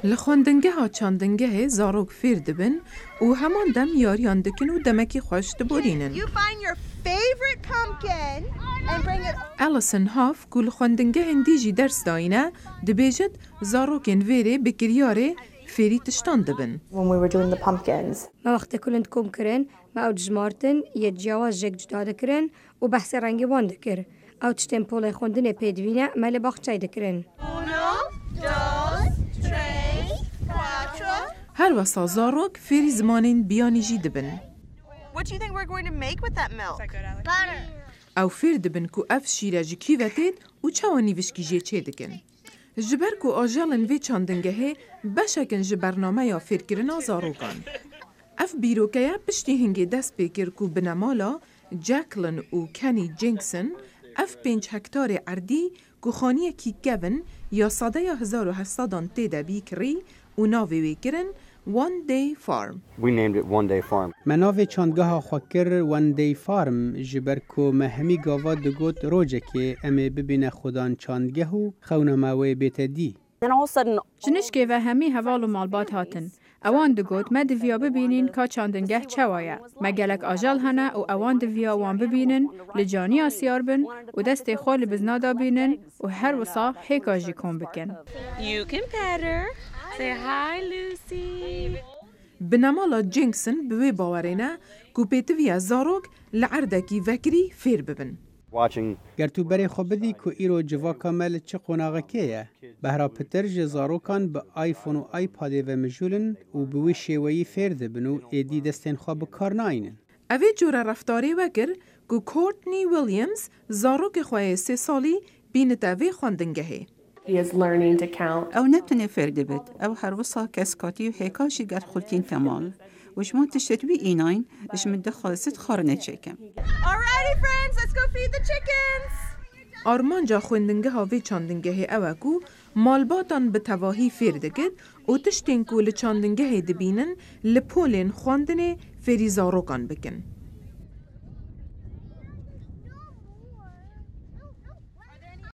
لخواندنگه ها چاندنگه زاروک فیر دبن و همان دم یاریان دکن و دمکی خوش دبورینن. الیسن هاف کل خواندنگه هندیجی درس داینه دبیجد زاروکن ویره بکریاره فیری تشتان دبن. When we were doing the pumpkins. ما وقت كلن تكون كرن ما أو جمارتن يتجاوز جك جداد كرن وبحث رنگي وان دكر أو تشتن بوله خوندن بيدوينة مال باخچاي دكرن. هر وسا زاروک فیری زمانین بیانی جی دبن. What do you think we're going to make with that milk? او فیر دبن کو اف شیره جی کیوتید و چوانی وشکی جی چه دکن. جبر کو آجالن وی چاندنگه بشکن جبرنامه یا فیر کرنا زاروکان. اف بیروکه پشتی هنگی دست بکر کو بنمالا جاکلن و کنی جنکسن اف 5 هکتار اردی کو خانیه کی گون یا ساده 1800 تیده بیکری و ناوی ویکرن One Day Farm. We named it One Day Farm. مناوی چاندگاه خوکر One Day Farm جبر کو مهمی گاوا دگوت روزه که امی ببینه خودان چاندگه و خونماوی بیت دی. Then all of a sudden, جنشکی و همی حوال و مالبات هاتن. اوان دگوت ما دویا ببینین که چاندنگه چوایا. ما گلک آجال هنه و اوان دویا وان ببینن لجانی آسیار بن و دست خال بزنادا بینن و هر وصا حکاجی کن بکن. You can pet her. Say hi, Lucy. بنمالا جنکسن بوی باورینه کو پیتویا زاروک لعردکی وکری فیر ببن. Watching گر تو بری خو بدی که ایرو جوا کامل چه قناغه که بهرا پتر جزاروکان به آیفون و آیپاد و مجولن و بوی شیوهی فرده بنو ایدی دستین خواه بکار ناینن. اوی جور رفتاری وکر کو کورتنی ویلیامز زاروک خواه 3 سالی بینت اوی خواندنگهه. he is learning to count. أو نتني فرد بيت أو هروسا كاسكاتي وهيكاشي قد خلتين تمال وش ما تشتوي إيناين إيش مدخل ست خارنة شكم. Alrighty, friends, let's go feed the chickens. آرمانجا خوندنگه ها وی چاندنگه اوکو مالباتان به تواهی فیر دکد و تشتین کو لچاندنگه دبینن لپولین خواندن فری زاروکان بکن.